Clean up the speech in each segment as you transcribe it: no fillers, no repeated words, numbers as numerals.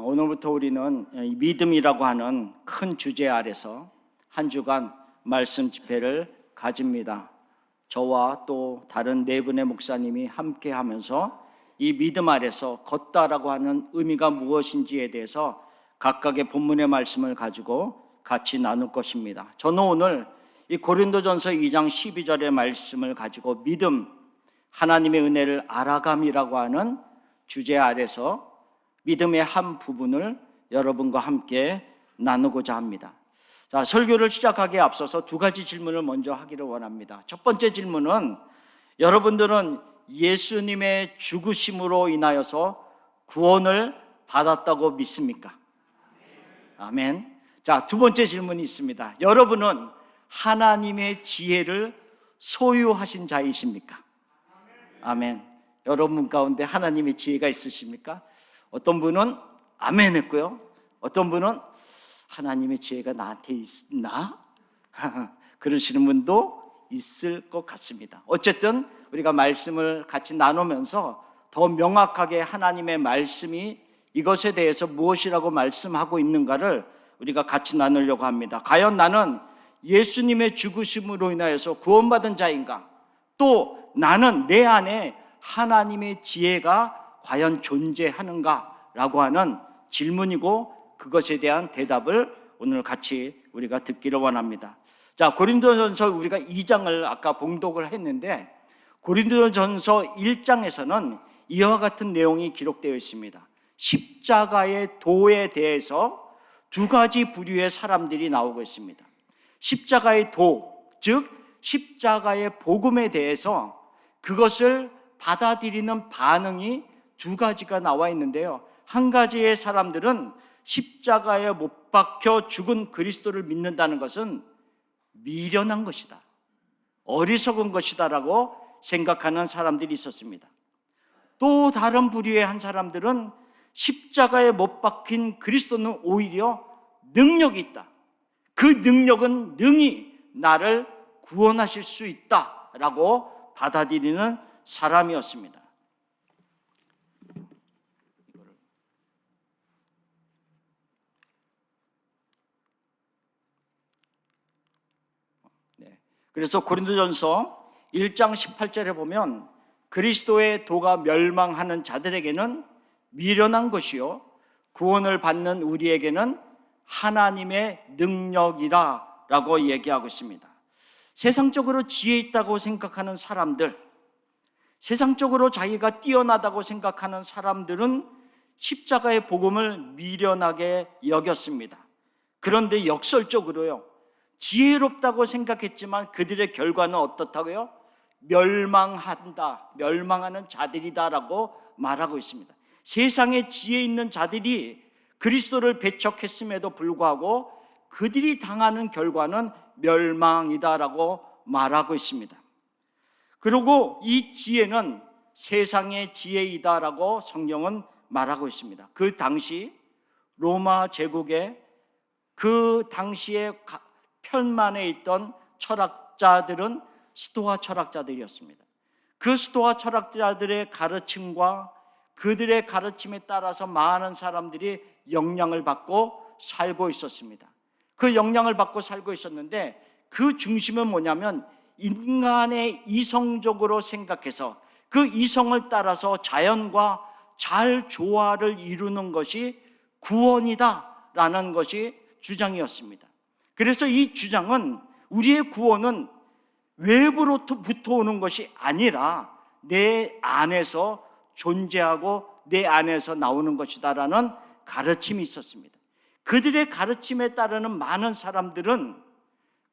오늘부터 우리는 이 믿음이라고 하는 큰 주제 아래서 한 주간 말씀 집회를 가집니다. 저와 또 다른 네 분의 목사님이 함께 하면서 이 믿음 아래서 걷다라고 하는 의미가 무엇인지에 대해서 각각의 본문의 말씀을 가지고 같이 나눌 것입니다. 저는 오늘 이 고린도전서 2장 12절의 말씀을 가지고 믿음, 하나님의 은혜를 알아감이라고 하는 주제 아래서 믿음의 한 부분을 여러분과 함께 나누고자 합니다. 자, 설교를 시작하기에 앞서서 두 가지 질문을 먼저 하기를 원합니다. 첫 번째 질문은, 여러분들은 예수님의 죽으심으로 인하여서 구원을 받았다고 믿습니까? 아멘. 자, 두 번째 질문이 있습니다. 여러분은 하나님의 지혜를 소유하신 자이십니까? 아멘. 여러분 가운데 하나님의 지혜가 있으십니까? 어떤 분은 아멘 했고요, 어떤 분은 하나님의 지혜가 나한테 있나? 그러시는 분도 있을 것 같습니다. 어쨌든 우리가 말씀을 같이 나누면서 더 명확하게 하나님의 말씀이 이것에 대해서 무엇이라고 말씀하고 있는가를 우리가 같이 나누려고 합니다. 과연 나는 예수님의 죽으심으로 인하여서 구원받은 자인가? 또 나는 내 안에 하나님의 지혜가 과연 존재하는가라고 하는 질문이고, 그것에 대한 대답을 오늘 같이 우리가 듣기를 원합니다. 자, 고린도전서 우리가 2장을 아까 봉독을 했는데, 고린도전서 1장에서는 이와 같은 내용이 기록되어 있습니다. 십자가의 도에 대해서 두 가지 부류의 사람들이 나오고 있습니다. 십자가의 도, 즉 십자가의 복음에 대해서 그것을 받아들이는 반응이 두 가지가 나와 있는데요, 한 가지의 사람들은 십자가에 못 박혀 죽은 그리스도를 믿는다는 것은 미련한 것이다, 어리석은 것이다 라고 생각하는 사람들이 있었습니다. 또 다른 부류의 한 사람들은 십자가에 못 박힌 그리스도는 오히려 능력이 있다, 그 능력은 능히 나를 구원하실 수 있다 라고 받아들이는 사람이었습니다. 그래서 고린도전서 1장 18절에 보면, 그리스도의 도가 멸망하는 자들에게는 미련한 것이요 구원을 받는 우리에게는 하나님의 능력이라 라고 얘기하고 있습니다. 세상적으로 지혜 있다고 생각하는 사람들, 세상적으로 자기가 뛰어나다고 생각하는 사람들은 십자가의 복음을 미련하게 여겼습니다. 그런데 역설적으로요, 지혜롭다고 생각했지만 그들의 결과는 어떻다고요? 멸망한다, 멸망하는 자들이다라고 말하고 있습니다. 세상에 지혜 있는 자들이 그리스도를 배척했음에도 불구하고 그들이 당하는 결과는 멸망이다라고 말하고 있습니다. 그리고 이 지혜는 세상의 지혜이다라고 성경은 말하고 있습니다. 그 당시 로마 제국의 그 당시에 편만에 있던 철학자들은 스토아 철학자들이었습니다. 그 스토아 철학자들의 가르침과 그들의 가르침에 따라서 많은 사람들이 영향을 받고 살고 있었습니다. 그 영향을 받고 살고 있었는데, 그 중심은 뭐냐면 인간의 이성적으로 생각해서 그 이성을 따라서 자연과 잘 조화를 이루는 것이 구원이다라는 것이 주장이었습니다. 그래서 이 주장은 우리의 구원은 외부로부터 오는 것이 아니라 내 안에서 존재하고 내 안에서 나오는 것이다라는 가르침이 있었습니다. 그들의 가르침에 따르는 많은 사람들은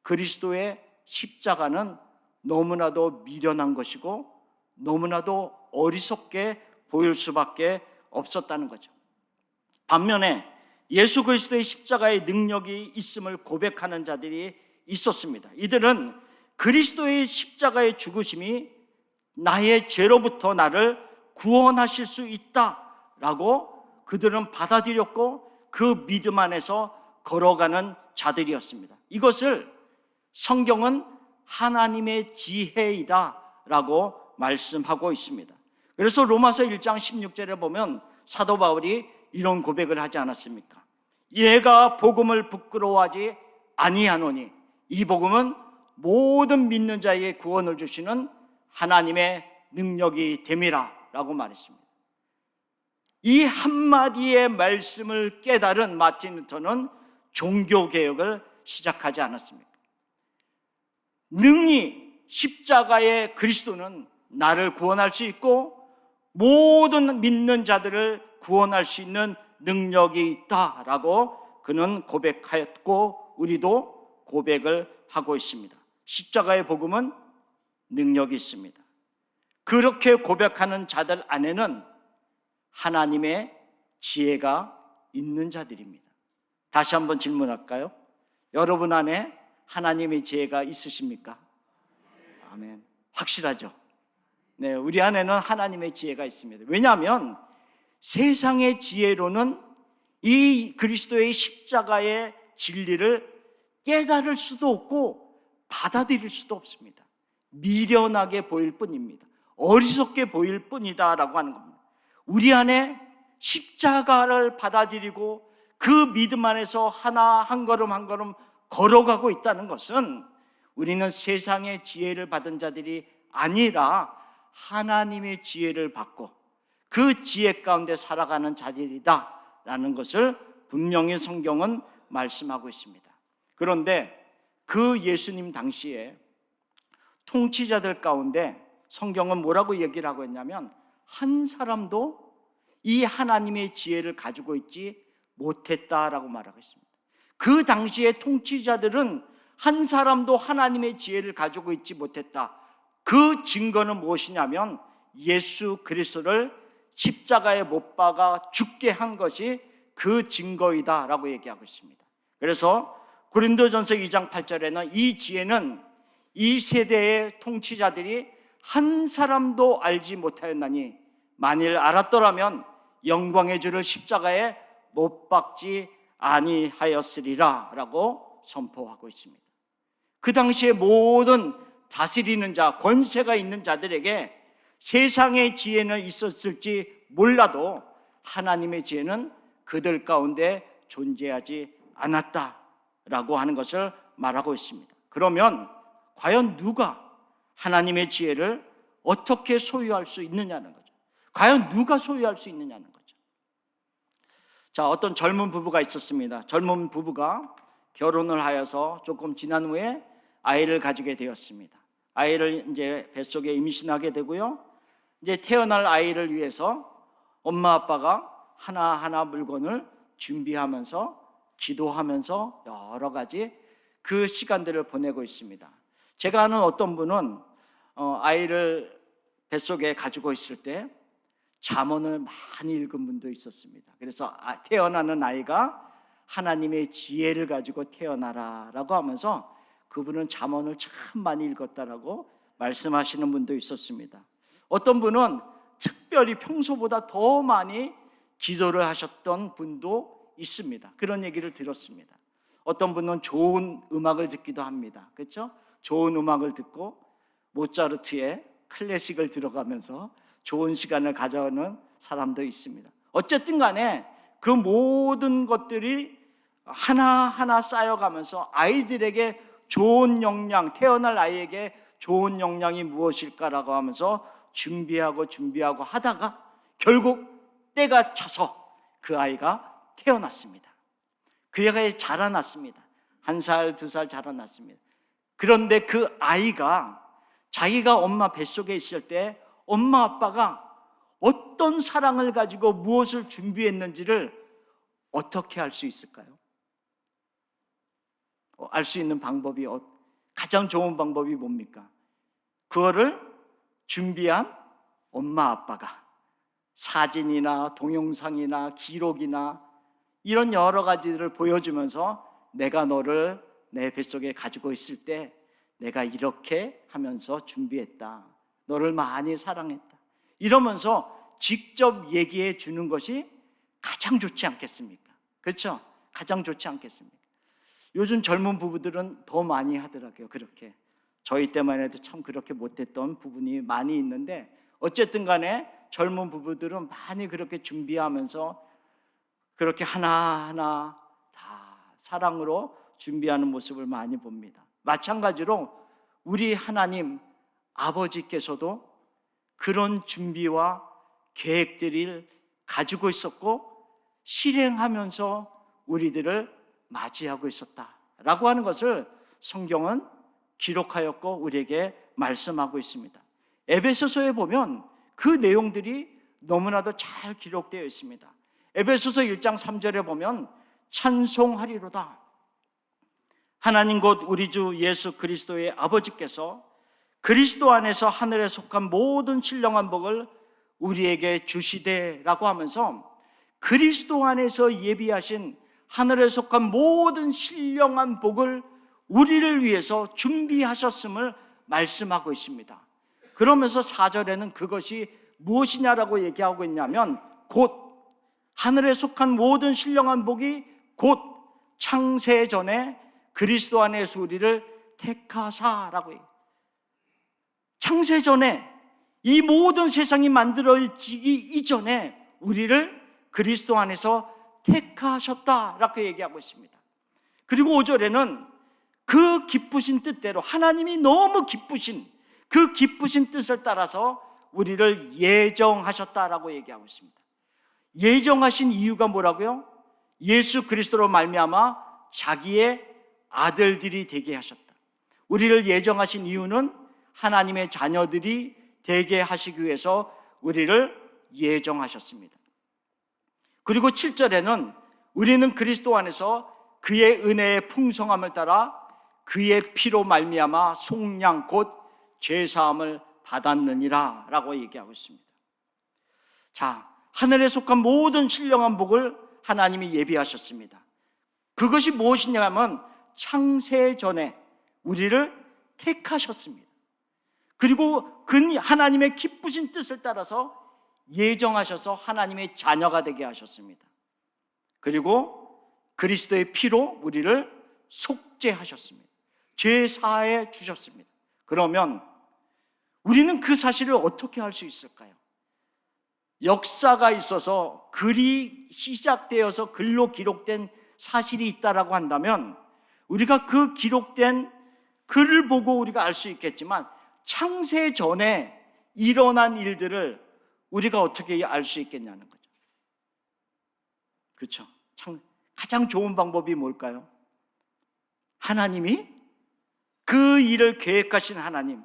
그리스도의 십자가는 너무나도 미련한 것이고 너무나도 어리석게 보일 수밖에 없었다는 거죠. 반면에 예수 그리스도의 십자가의 능력이 있음을 고백하는 자들이 있었습니다. 이들은 그리스도의 십자가의 죽으심이 나의 죄로부터 나를 구원하실 수 있다라고 그들은 받아들였고, 그 믿음 안에서 걸어가는 자들이었습니다. 이것을 성경은 하나님의 지혜이다라고 말씀하고 있습니다. 그래서 로마서 1장 16절에 보면 사도 바울이 이런 고백을 하지 않았습니까? 얘가 복음을 부끄러워하지 아니하노니 이 복음은 모든 믿는 자에게 구원을 주시는 하나님의 능력이 됨이라 라고 말했습니다. 이 한마디의 말씀을 깨달은 마틴 루터는 종교개혁을 시작하지 않았습니까? 능히 십자가의 그리스도는 나를 구원할 수 있고 모든 믿는 자들을 구원할 수 있는 능력이 있다라고 그는 고백하였고 우리도 고백을 하고 있습니다. 십자가의 복음은 능력이 있습니다. 그렇게 고백하는 자들 안에는 하나님의 지혜가 있는 자들입니다. 다시 한번 질문할까요? 여러분 안에 하나님의 지혜가 있으십니까? 아멘. 확실하죠? 네, 우리 안에는 하나님의 지혜가 있습니다. 왜냐하면 세상의 지혜로는 이 그리스도의 십자가의 진리를 깨달을 수도 없고 받아들일 수도 없습니다. 미련하게 보일 뿐입니다. 어리석게 보일 뿐이다라고 하는 겁니다. 우리 안에 십자가를 받아들이고 그 믿음 안에서 하나 한 걸음 한 걸음 걸어가고 있다는 것은 우리는 세상의 지혜를 받은 자들이 아니라 하나님의 지혜를 받고 그 지혜 가운데 살아가는 자들이다라는 것을 분명히 성경은 말씀하고 있습니다. 그런데 그 예수님 당시에 통치자들 가운데 성경은 뭐라고 얘기를 하고 있냐면 한 사람도 이 하나님의 지혜를 가지고 있지 못했다라고 말하고 있습니다. 그 당시의 통치자들은 한 사람도 하나님의 지혜를 가지고 있지 못했다. 그 증거는 무엇이냐면 예수 그리스도를 십자가에 못 박아 죽게 한 것이 그 증거이다라고 얘기하고 있습니다. 그래서 고린도전서 2장 8절에는 이 지혜는 이 세대의 통치자들이 한 사람도 알지 못하였나니 만일 알았더라면 영광의 주를 십자가에 못 박지 아니하였으리라 라고 선포하고 있습니다. 그 당시에 모든 다스리는 자, 권세가 있는 자들에게 세상의 지혜는 있었을지 몰라도 하나님의 지혜는 그들 가운데 존재하지 않았다라고 하는 것을 말하고 있습니다. 그러면 과연 누가 하나님의 지혜를 어떻게 소유할 수 있느냐는 거죠. 과연 누가 소유할 수 있느냐는 거죠. 자, 어떤 젊은 부부가 있었습니다. 젊은 부부가 결혼을 하여서 조금 지난 후에 아이를 가지게 되었습니다. 아이를 이제 뱃속에 임신하게 되고요. 이제 태어날 아이를 위해서 엄마 아빠가 하나하나 물건을 준비하면서 기도하면서 여러 가지 그 시간들을 보내고 있습니다. 제가 아는 어떤 분은 아이를 뱃속에 가지고 있을 때 잠언을 많이 읽은 분도 있었습니다. 그래서 태어나는 아이가 하나님의 지혜를 가지고 태어나라라고 하면서 그분은 잠언을 참 많이 읽었다라고 말씀하시는 분도 있었습니다. 어떤 분은 특별히 평소보다 더 많이 기도를 하셨던 분도 있습니다. 그런 얘기를 들었습니다. 어떤 분은 좋은 음악을 듣기도 합니다. 그렇죠? 좋은 음악을 듣고 모차르트의 클래식을 들어가면서 좋은 시간을 가져오는 사람도 있습니다. 어쨌든 간에 그 모든 것들이 하나하나 쌓여가면서 아이들에게 좋은 영양, 태어날 아이에게 좋은 영양이 무엇일까라고 하면서 준비하고 하다가 결국 때가 차서 그 아이가 태어났습니다. 그 아이가 자라났습니다. 1살, 2살 자라났습니다. 그런데 그 아이가 자기가 엄마 뱃속에 있을 때 엄마 아빠가 어떤 사랑을 가지고 무엇을 준비했는지를 어떻게 알 수 있을까요? 알 수 있는 방법이 가장 좋은 방법이 뭡니까? 그거를 준비한 엄마 아빠가 사진이나 동영상이나 기록이나 이런 여러 가지들을 보여주면서 내가 너를 내 뱃속에 가지고 있을 때 내가 이렇게 하면서 준비했다. 너를 많이 사랑했다. 이러면서 직접 얘기해 주는 것이 가장 좋지 않겠습니까? 그렇죠? 가장 좋지 않겠습니까? 요즘 젊은 부부들은 더 많이 하더라고요. 그렇게 저희 때만 해도 참 그렇게 못했던 부분이 많이 있는데 어쨌든 간에 젊은 부부들은 많이 그렇게 준비하면서 그렇게 하나하나 다 사랑으로 준비하는 모습을 많이 봅니다. 마찬가지로 우리 하나님 아버지께서도 그런 준비와 계획들을 가지고 있었고 실행하면서 우리들을 맞이하고 있었다라고 하는 것을 성경은 기록하였고 우리에게 말씀하고 있습니다. 에베소서에 보면 그 내용들이 너무나도 잘 기록되어 있습니다. 에베소서 1장 3절에 보면 찬송하리로다. 하나님 곧 우리 주 예수 그리스도의 아버지께서 그리스도 안에서 하늘에 속한 모든 신령한 복을 우리에게 주시되라고 하면서 그리스도 안에서 예비하신 하늘에 속한 모든 신령한 복을 우리를 위해서 준비하셨음을 말씀하고 있습니다. 그러면서 4절에는 그것이 무엇이냐라고 얘기하고 있냐면 곧 하늘에 속한 모든 신령한 복이 곧 창세 전에 그리스도 안에서 우리를 택하사라고 해요. 창세 전에 이 모든 세상이 만들어지기 이전에 우리를 그리스도 안에서 택하셨다라고 얘기하고 있습니다. 그리고 5절에는 그 기쁘신 뜻대로 하나님이 너무 기쁘신 그 기쁘신 뜻을 따라서 우리를 예정하셨다라고 얘기하고 있습니다. 예정하신 이유가 뭐라고요? 예수 그리스도로 말미암아 자기의 아들들이 되게 하셨다. 우리를 예정하신 이유는 하나님의 자녀들이 되게 하시기 위해서 우리를 예정하셨습니다. 그리고 7절에는 우리는 그리스도 안에서 그의 은혜의 풍성함을 따라 그의 피로 말미암아 속량 곧 죄사함을 받았느니라 라고 얘기하고 있습니다. 자, 하늘에 속한 모든 신령한 복을 하나님이 예비하셨습니다. 그것이 무엇이냐면 창세 전에 우리를 택하셨습니다. 그리고 그 하나님의 기쁘신 뜻을 따라서 예정하셔서 하나님의 자녀가 되게 하셨습니다. 그리고 그리스도의 피로 우리를 속죄하셨습니다. 죄 사해 주셨습니다. 그러면 우리는 그 사실을 어떻게 알 수 있을까요? 역사가 있어서 글이 시작되어서 글로 기록된 사실이 있다라고 한다면 우리가 그 기록된 글을 보고 우리가 알 수 있겠지만 창세 전에 일어난 일들을 우리가 어떻게 알 수 있겠냐는 거죠. 그렇죠? 가장 좋은 방법이 뭘까요? 하나님이 그 일을 계획하신 하나님,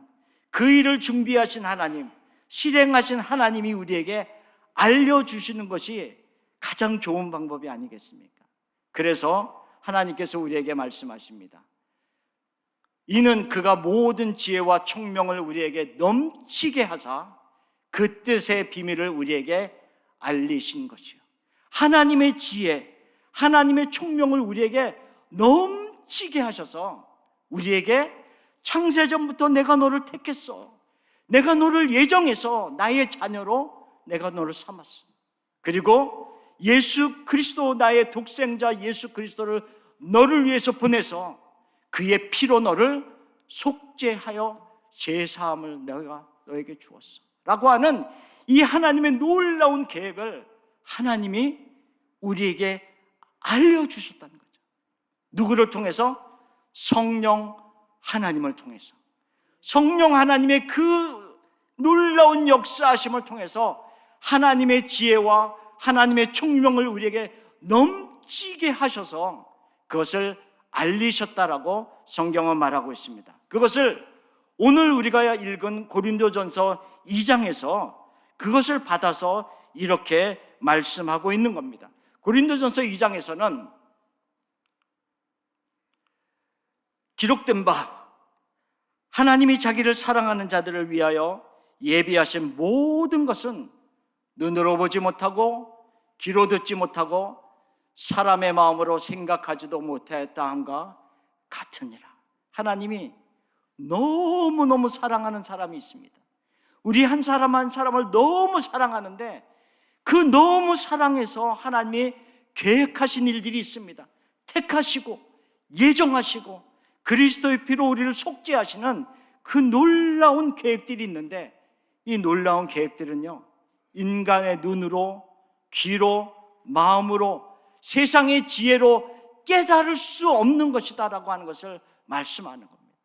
그 일을 준비하신 하나님, 실행하신 하나님이 우리에게 알려주시는 것이 가장 좋은 방법이 아니겠습니까? 그래서 하나님께서 우리에게 말씀하십니다. 이는 그가 모든 지혜와 총명을 우리에게 넘치게 하사 그 뜻의 비밀을 우리에게 알리신 것이요. 하나님의 지혜, 하나님의 총명을 우리에게 넘치게 하셔서 우리에게 창세전부터 내가 너를 택했어, 내가 너를 예정해서 나의 자녀로 내가 너를 삼았어. 그리고 예수 그리스도, 나의 독생자 예수 그리스도를 너를 위해서 보내서 그의 피로 너를 속죄하여 죄사함을 내가 너에게 주었어 라고 하는 이 하나님의 놀라운 계획을 하나님이 우리에게 알려주셨다는 거죠. 누구를 통해서? 성령 하나님을 통해서. 성령 하나님의 그 놀라운 역사하심을 통해서 하나님의 지혜와 하나님의 총명을 우리에게 넘치게 하셔서 그것을 알리셨다라고 성경은 말하고 있습니다. 그것을 오늘 우리가 읽은 고린도전서 2장에서 그것을 받아서 이렇게 말씀하고 있는 겁니다. 고린도전서 2장에서는 기록된 바 하나님이 자기를 사랑하는 자들을 위하여 예비하신 모든 것은 눈으로 보지 못하고 귀로 듣지 못하고 사람의 마음으로 생각하지도 못하였다 함과 같으니라. 하나님이 너무너무 사랑하는 사람이 있습니다. 우리 한 사람 한 사람을 너무 사랑하는데 그 너무 사랑해서 하나님이 계획하신 일들이 있습니다. 택하시고 예정하시고 그리스도의 피로 우리를 속죄하시는 그 놀라운 계획들이 있는데 이 놀라운 계획들은요, 인간의 눈으로 귀로 마음으로 세상의 지혜로 깨달을 수 없는 것이다라고 하는 것을 말씀하는 겁니다.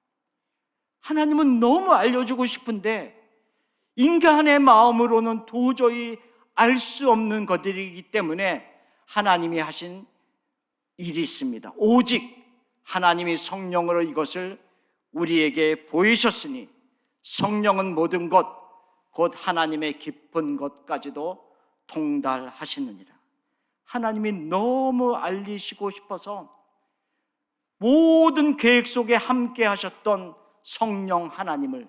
하나님은 너무 알려주고 싶은데 인간의 마음으로는 도저히 알 수 없는 것들이기 때문에 하나님이 하신 일이 있습니다. 오직 하나님이 성령으로 이것을 우리에게 보이셨으니 성령은 모든 것, 곧 하나님의 깊은 것까지도 통달하시느니라. 하나님이 너무 알리시고 싶어서 모든 계획 속에 함께 하셨던 성령 하나님을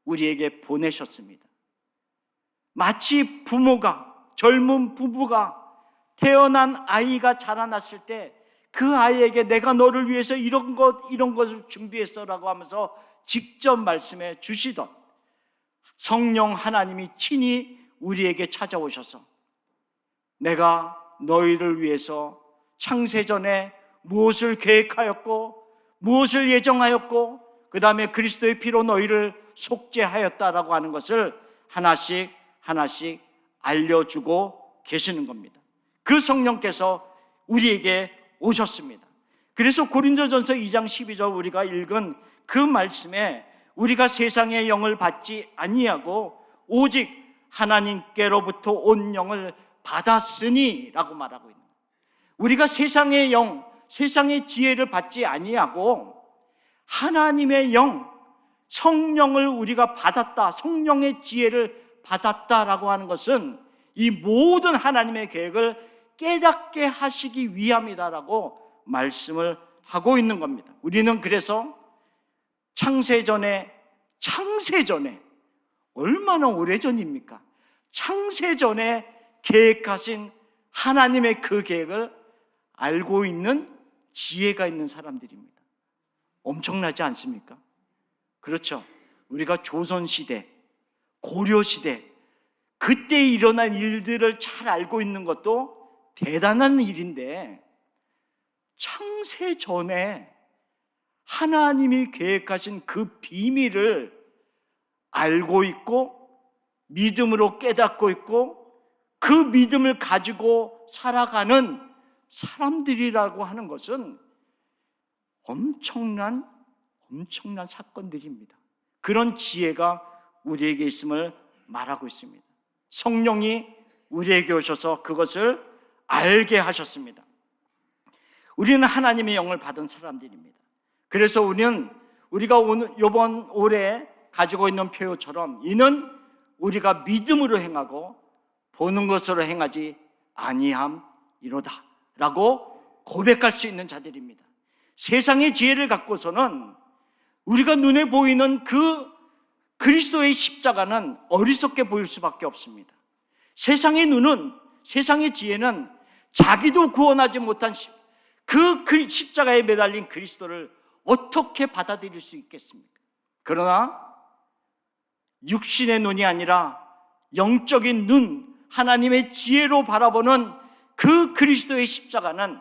우리에게 보내셨습니다. 마치 부모가, 젊은 부부가 태어난 아이가 자라났을 때 그 아이에게 내가 너를 위해서 이런 것을 준비했어라고 하면서 직접 말씀해 주시던 성령 하나님이 친히 우리에게 찾아오셔서 내가 너희를 위해서 창세전에 무엇을 계획하였고 무엇을 예정하였고 그 다음에 그리스도의 피로 너희를 속죄하였다라고 하는 것을 하나씩 하나씩 알려주고 계시는 겁니다. 그 성령께서 우리에게 오셨습니다. 그래서 고린도전서 2장 12절 우리가 읽은 그 말씀에 우리가 세상의 영을 받지 아니하고 오직 하나님께로부터 온 영을 받았으니 라고 말하고 있는 거예요. 우리가 세상의 영, 세상의 지혜를 받지 아니하고 하나님의 영, 성령을 우리가 받았다, 성령의 지혜를 받았다라고 하는 것은 이 모든 하나님의 계획을 깨닫게 하시기 위함이다라고 말씀을 하고 있는 겁니다. 우리는 그래서 창세전에 얼마나 오래전입니까? 창세전에 계획하신 하나님의 그 계획을 알고 있는 지혜가 있는 사람들입니다. 엄청나지 않습니까? 그렇죠. 우리가 조선시대, 고려시대 그때 일어난 일들을 잘 알고 있는 것도 대단한 일인데 창세전에 하나님이 계획하신 그 비밀을 알고 있고 믿음으로 깨닫고 있고 그 믿음을 가지고 살아가는 사람들이라고 하는 것은 엄청난 사건들입니다. 그런 지혜가 우리에게 있음을 말하고 있습니다. 성령이 우리에게 오셔서 그것을 알게 하셨습니다. 우리는 하나님의 영을 받은 사람들입니다. 그래서 우리가 이번 올해 가지고 있는 표어처럼 이는 우리가 믿음으로 행하고 보는 것으로 행하지 아니함이로다 라고 고백할 수 있는 자들입니다. 세상의 지혜를 갖고서는 우리가 눈에 보이는 그 그리스도의 십자가는 어리석게 보일 수밖에 없습니다. 세상의 지혜는 자기도 구원하지 못한 그 십자가에 매달린 그리스도를 어떻게 받아들일 수 있겠습니까? 그러나 육신의 눈이 아니라 영적인 눈, 하나님의 지혜로 바라보는 그 그리스도의 십자가는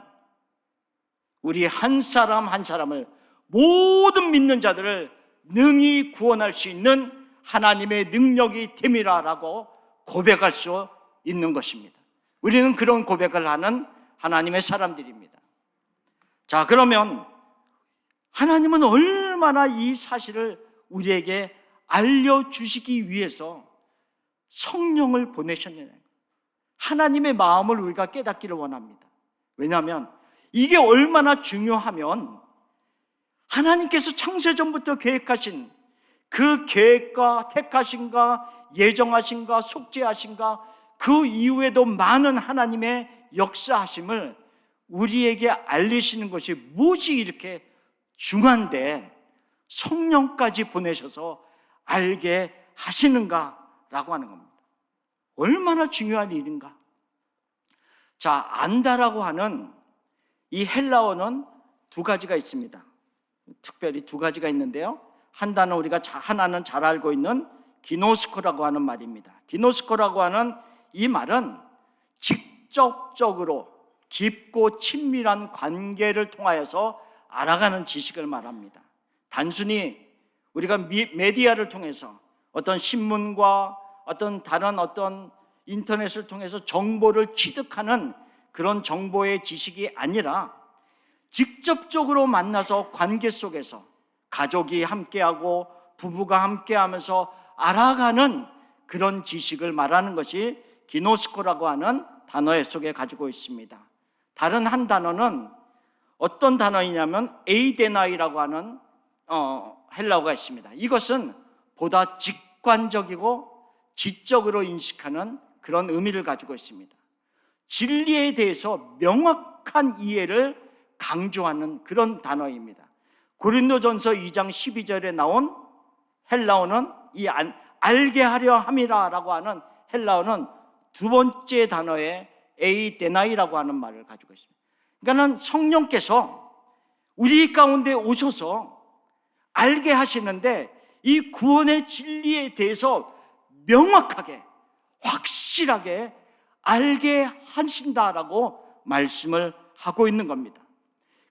우리 한 사람 한 사람을 모든 믿는 자들을 능히 구원할 수 있는 하나님의 능력이 됨이라라고 고백할 수 있는 것입니다. 우리는 그런 고백을 하는 하나님의 사람들입니다. 자, 그러면 하나님은 얼마나 이 사실을 우리에게 알려주시기 위해서 성령을 보내셨느냐. 하나님의 마음을 우리가 깨닫기를 원합니다. 왜냐하면 이게 얼마나 중요하면 하나님께서 창세전부터 계획하신 그 계획과 택하신가 예정하신가 속죄하신가 그 이후에도 많은 하나님의 역사하심을 우리에게 알리시는 것이 무엇이 이렇게 중요한데 성령까지 보내셔서 알게 하시는가라고 하는 겁니다. 얼마나 중요한 일인가. 자, 안다라고 하는 이 헬라어는 두 가지가 있습니다. 특별히 두 가지가 있는데요. 하나는 잘 알고 있는 기노스코라고 하는 말입니다. 기노스코라고 하는 이 말은 직접적으로 깊고 친밀한 관계를 통하여서 알아가는 지식을 말합니다. 단순히 우리가 메디아를 통해서 어떤 신문과 다른 인터넷을 통해서 정보를 취득하는 그런 정보의 지식이 아니라 직접적으로 만나서 관계 속에서 가족이 함께하고 부부가 함께하면서 알아가는 그런 지식을 말하는 것이 기노스코라고 하는 단어 속에 가지고 있습니다. 다른 한 단어는 어떤 단어이냐면 에이데나이라고 하는 헬라어가 있습니다. 이것은 보다 직관적이고 지적으로 인식하는 그런 의미를 가지고 있습니다. 진리에 대해서 명확한 이해를 강조하는 그런 단어입니다. 고린도전서 2장 12절에 나온 헬라어는 이 알게 하려 함이라라고 하는 헬라어는 두 번째 단어의 에이데나이라고 하는 말을 가지고 있습니다. 그러니까 성령께서 우리 가운데 오셔서 알게 하시는데 이 구원의 진리에 대해서 명확하게 확실하게 알게 하신다라고 말씀을 하고 있는 겁니다.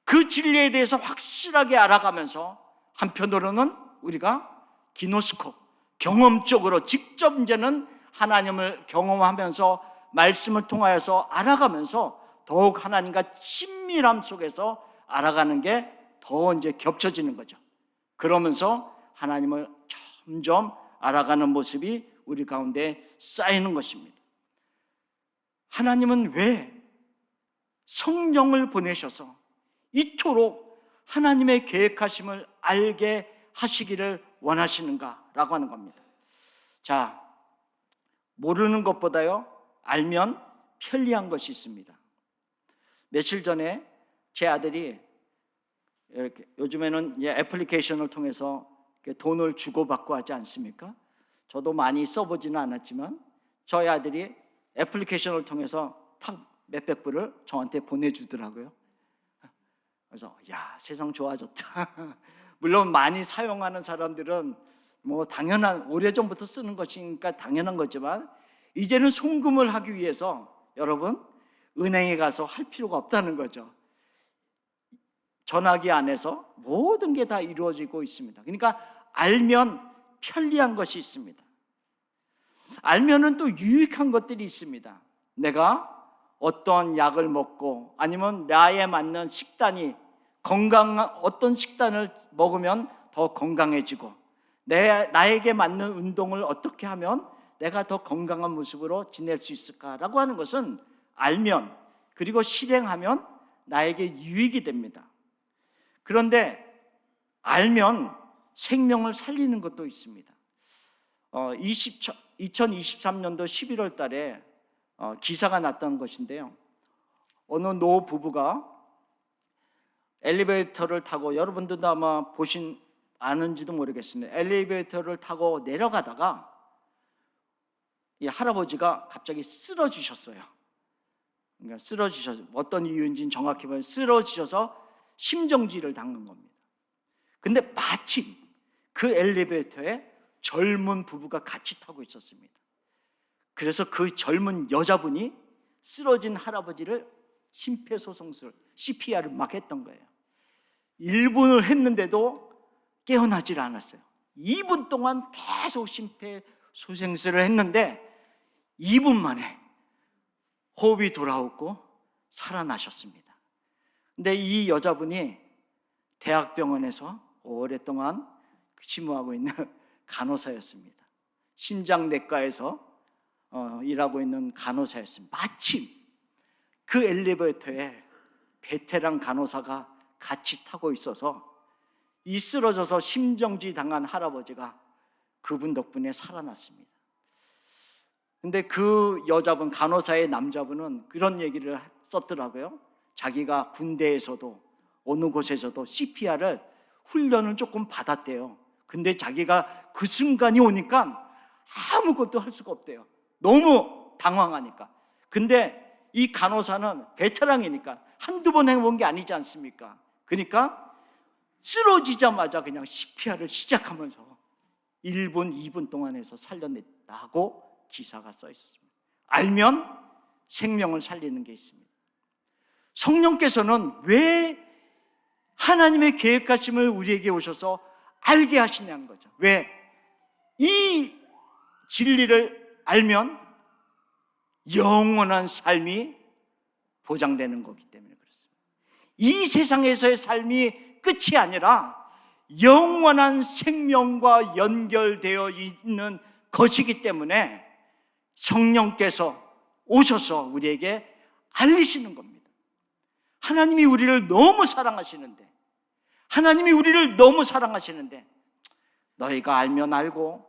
그 진리에 대해서 확실하게 알아가면서 한편으로는 우리가 기노스코, 경험적으로 직접 이제는 하나님을 경험하면서 말씀을 통하여서 알아가면서 더욱 하나님과 친밀함 속에서 알아가는 게 더 이제 겹쳐지는 거죠. 그러면서 하나님을 점점 알아가는 모습이 우리 가운데 쌓이는 것입니다. 하나님은 왜 성령을 보내셔서 이토록 하나님의 계획하심을 알게 하시기를 원하시는가라고 하는 겁니다. 자, 모르는 것보다요, 알면 편리한 것이 있습니다. 며칠 전에 제 아들이 이렇게 요즘에는 애플리케이션을 통해서 돈을 주고받고 하지 않습니까? 저도 많이 써보지는 않았지만 저희 아들이 애플리케이션을 통해서 탁 몇백 불을 저한테 보내주더라고요. 그래서 야, 세상 좋아졌다. 물론 많이 사용하는 사람들은 뭐 당연한 오래전부터 쓰는 것이니까 당연한 거지만 이제는 송금을 하기 위해서 여러분 은행에 가서 할 필요가 없다는 거죠. 전화기 안에서 모든 게 다 이루어지고 있습니다. 그러니까 알면 편리한 것이 있습니다. 알면은 또 유익한 것들이 있습니다. 내가 어떤 약을 먹고 아니면 나에 맞는 식단이 건강한 어떤 식단을 먹으면 더 건강해지고 나에게 맞는 운동을 어떻게 하면 내가 더 건강한 모습으로 지낼 수 있을까라고 하는 것은 알면 그리고 실행하면 나에게 유익이 됩니다. 그런데 알면 생명을 살리는 것도 있습니다. 2023년도 11월 달에 기사가 났던 것인데요. 어느 노 부부가 엘리베이터를 타고, 여러분들도 아마 아는지도 모르겠습니다. 엘리베이터를 타고 내려가다가 이 할아버지가 갑자기 쓰러지셨어요. 그러니까 어떤 이유인지는 정확히 보면 쓰러지셔서 심정지를 당한 겁니다. 근데 마침 그 엘리베이터에 젊은 부부가 같이 타고 있었습니다. 그래서 그 젊은 여자분이 쓰러진 할아버지를 심폐소생술 CPR을 막 했던 거예요. 1분을 했는데도 깨어나질 않았어요. 2분 동안 계속 심폐소생술을 했는데 2분 만에 호흡이 돌아오고 살아나셨습니다. 근데 이 여자분이 대학병원에서 오랫동안 치무하고 있는 간호사였습니다. 심장내과에서 일하고 있는 간호사였습니다. 마침 그 엘리베이터에 베테랑 간호사가 같이 타고 있어서 이 쓰러져서 심정지 당한 할아버지가 그분 덕분에 살아났습니다. 근데 그 여자분, 간호사의 남자분은 그런 얘기를 썼더라고요. 자기가 군대에서도 어느 곳에서도 CPR을 훈련을 조금 받았대요. 근데 자기가 그 순간이 오니까 아무것도 할 수가 없대요. 너무 당황하니까. 근데 이 간호사는 베테랑이니까 한두 번 해본 게 아니지 않습니까? 그러니까 쓰러지자마자 그냥 CPR을 시작하면서 1분, 2분 동안 해서 살려냈다고 기사가 써 있었습니다. 알면 생명을 살리는 게 있습니다. 성령께서는 왜 하나님의 계획하심을 우리에게 오셔서 알게 하시냐는 거죠. 왜? 이 진리를 알면 영원한 삶이 보장되는 거기 때문에 그렇습니다. 이 세상에서의 삶이 끝이 아니라 영원한 생명과 연결되어 있는 것이기 때문에 성령께서 오셔서 우리에게 알리시는 겁니다. 하나님이 우리를 너무 사랑하시는데, 너희가 알면 알고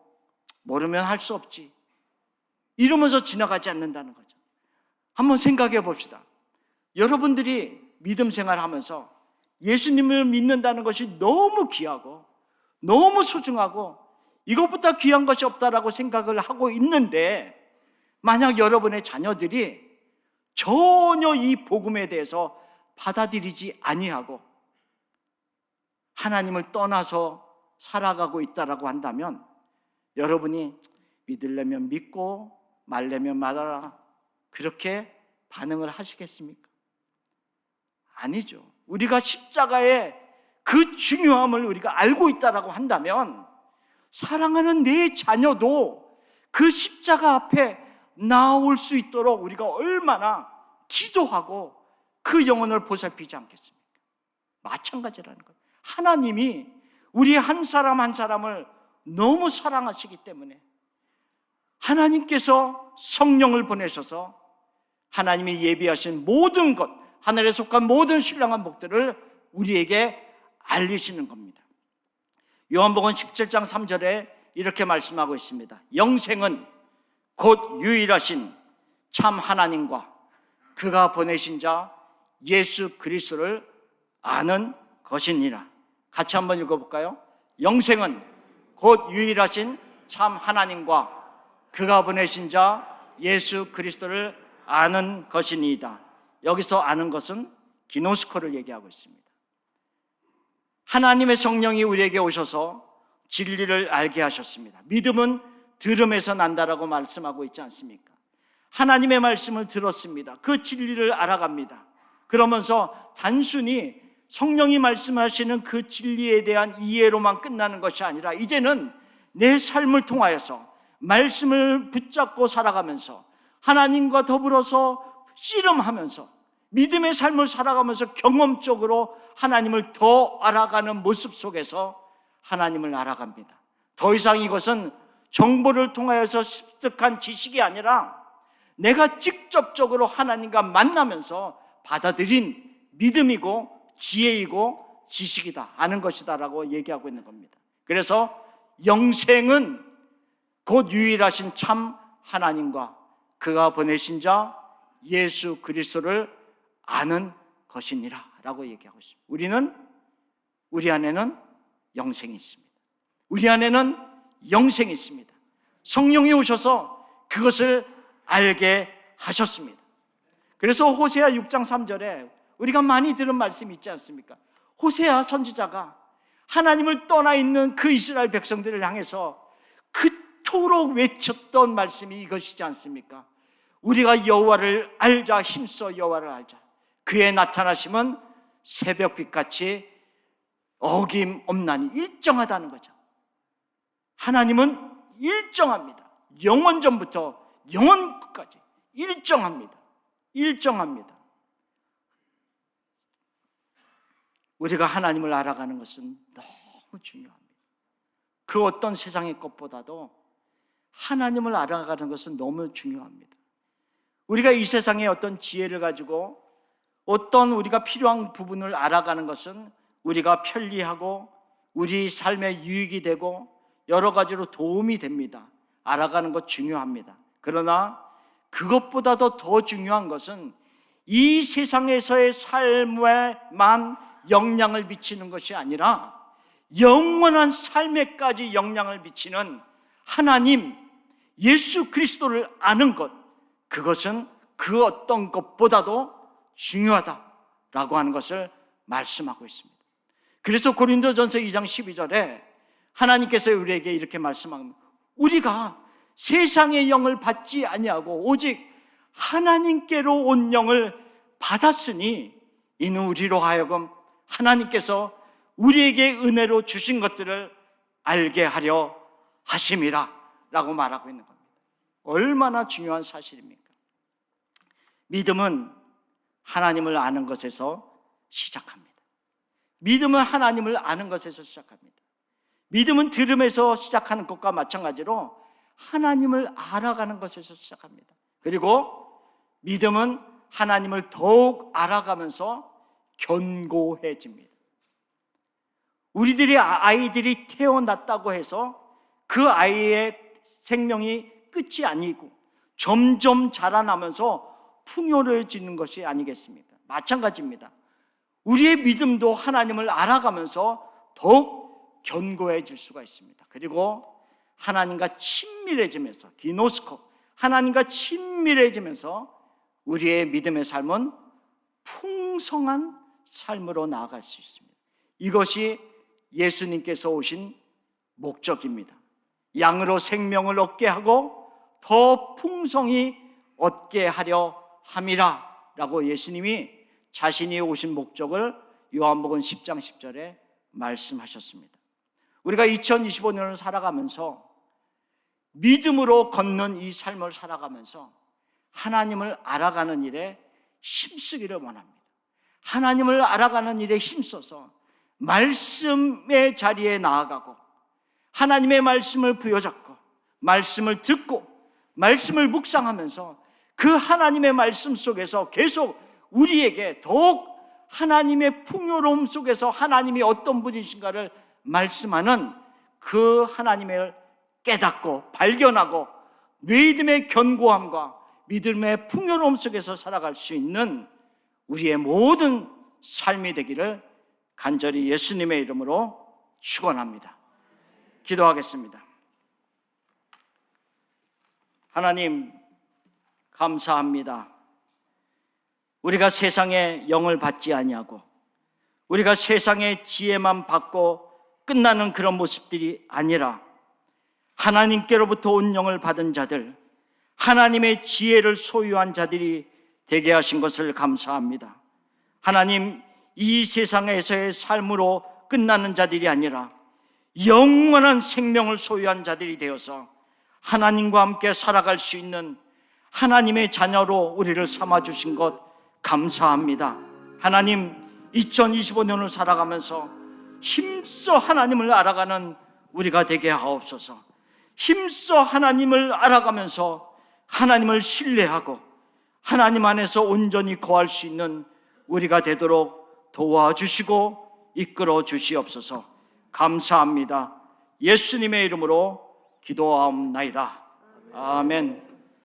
모르면 할 수 없지, 이러면서 지나가지 않는다는 거죠. 한번 생각해 봅시다. 여러분들이 믿음 생활하면서 예수님을 믿는다는 것이 너무 귀하고 너무 소중하고 이것보다 귀한 것이 없다라고 생각을 하고 있는데, 만약 여러분의 자녀들이 전혀 이 복음에 대해서 받아들이지 아니하고 하나님을 떠나서 살아가고 있다라고 한다면, 여러분이 믿으려면 믿고 말려면 말아라, 그렇게 반응을 하시겠습니까? 아니죠. 우리가 십자가의 그 중요함을 우리가 알고 있다라고 한다면, 사랑하는 내 자녀도 그 십자가 앞에 나올 수 있도록 우리가 얼마나 기도하고 그 영혼을 보살피지 않겠습니까? 마찬가지라는 거예요. 하나님이 우리 한 사람 한 사람을 너무 사랑하시기 때문에 하나님께서 성령을 보내셔서 하나님이 예비하신 모든 것, 하늘에 속한 모든 신령한 복들을 우리에게 알리시는 겁니다. 요한복음 17장 3절에 이렇게 말씀하고 있습니다. 영생은 곧 유일하신 참 하나님과 그가 보내신 자 예수 그리스도를 아는 것이니라. 같이 한번 읽어볼까요? 영생은 곧 유일하신 참 하나님과 그가 보내신 자 예수 그리스도를 아는 것이니이다. 여기서 아는 것은 기노스코를 얘기하고 있습니다. 하나님의 성령이 우리에게 오셔서 진리를 알게 하셨습니다. 믿음은 들음에서 난다라고 말씀하고 있지 않습니까? 하나님의 말씀을 들었습니다. 그 진리를 알아갑니다. 그러면서 단순히 성령이 말씀하시는 그 진리에 대한 이해로만 끝나는 것이 아니라, 이제는 내 삶을 통하여서 말씀을 붙잡고 살아가면서 하나님과 더불어서 씨름하면서 믿음의 삶을 살아가면서 경험적으로 하나님을 더 알아가는 모습 속에서 하나님을 알아갑니다. 더 이상 이것은 정보를 통하여서 습득한 지식이 아니라 내가 직접적으로 하나님과 만나면서 받아들인 믿음이고 지혜이고 지식이다, 아는 것이다 라고 얘기하고 있는 겁니다. 그래서 영생은 곧 유일하신 참 하나님과 그가 보내신 자 예수 그리스도를 아는 것이니라 라고 얘기하고 있습니다. 우리 안에는 영생이 있습니다. 우리 안에는 영생이 있습니다. 성령이 오셔서 그것을 알게 하셨습니다. 그래서 호세아 6장 3절에 우리가 많이 들은 말씀이 있지 않습니까? 호세아 선지자가 하나님을 떠나 있는 그 이스라엘 백성들을 향해서 그토록 외쳤던 말씀이 이것이지 않습니까? 우리가 여호와를 알자, 힘써 여호와를 알자. 그의 나타나심은 새벽빛같이 어김없나니, 일정하다는 거죠. 하나님은 일정합니다. 영원 전부터 영원 끝까지 일정합니다. 우리가 하나님을 알아가는 것은 너무 중요합니다. 그 어떤 세상의 것보다도 하나님을 알아가는 것은 너무 중요합니다. 우리가 이 세상의 어떤 지혜를 가지고 어떤 우리가 필요한 부분을 알아가는 것은 우리가 편리하고 우리 삶에 유익이 되고 여러 가지로 도움이 됩니다. 알아가는 것 중요합니다. 그러나 그것보다도 더 중요한 것은 이 세상에서의 삶에만 영향을 미치는 것이 아니라 영원한 삶에까지 영향을 미치는 하나님, 예수 그리스도를 아는 것, 그것은 그 어떤 것보다도 중요하다라고 하는 것을 말씀하고 있습니다. 그래서 고린도전서 2장 12절에 하나님께서 우리에게 이렇게 말씀합니다. 우리가 세상의 영을 받지 아니하고 오직 하나님께로 온 영을 받았으니 이는 우리로 하여금 하나님께서 우리에게 은혜로 주신 것들을 알게 하려 하심이라 라고 말하고 있는 겁니다. 얼마나 중요한 사실입니까? 믿음은 하나님을 아는 것에서 시작합니다. 믿음은 하나님을 아는 것에서 시작합니다. 믿음은 들음에서 시작하는 것과 마찬가지로 하나님을 알아가는 것에서 시작합니다. 그리고 믿음은 하나님을 더욱 알아가면서 견고해집니다. 우리들이 아이들이 태어났다고 해서 그 아이의 생명이 끝이 아니고 점점 자라나면서 풍요로워지는 것이 아니겠습니까? 마찬가지입니다. 우리의 믿음도 하나님을 알아가면서 더욱 견고해질 수가 있습니다. 그리고 하나님과 친밀해지면서 기노스코, 하나님과 친밀해지면서 우리의 믿음의 삶은 풍성한 삶으로 나아갈 수 있습니다. 이것이 예수님께서 오신 목적입니다. 양으로 생명을 얻게 하고 더 풍성히 얻게 하려 함이라 라고 예수님이 자신이 오신 목적을 요한복음 10장 10절에 말씀하셨습니다. 우리가 2025년을 살아가면서 믿음으로 걷는 이 삶을 살아가면서 하나님을 알아가는 일에 힘쓰기를 원합니다. 하나님을 알아가는 일에 힘써서 말씀의 자리에 나아가고 하나님의 말씀을 부여잡고 말씀을 듣고 말씀을 묵상하면서 그 하나님의 말씀 속에서 계속 우리에게 더욱 하나님의 풍요로움 속에서 하나님이 어떤 분이신가를 말씀하는 그 하나님을 깨닫고 발견하고 믿음의 견고함과 믿음의 풍요로움 속에서 살아갈 수 있는 우리의 모든 삶이 되기를 간절히 예수님의 이름으로 축원합니다. 기도하겠습니다. 하나님 감사합니다. 우리가 세상의 영을 받지 아니하고 우리가 세상의 지혜만 받고 끝나는 그런 모습들이 아니라 하나님께로부터 온 영을 받은 자들, 하나님의 지혜를 소유한 자들이 되게 하신 것을 감사합니다. 하나님, 이 세상에서의 삶으로 끝나는 자들이 아니라 영원한 생명을 소유한 자들이 되어서 하나님과 함께 살아갈 수 있는 하나님의 자녀로 우리를 삼아주신 것 감사합니다. 하나님, 2025년을 살아가면서 힘써 하나님을 알아가는 우리가 되게 하옵소서. 힘써 하나님을 알아가면서 하나님을 신뢰하고 하나님 안에서 온전히 거할 수 있는 우리가 되도록 도와주시고 이끌어 주시옵소서. 감사합니다. 예수님의 이름으로 기도하옵나이다. 아멘.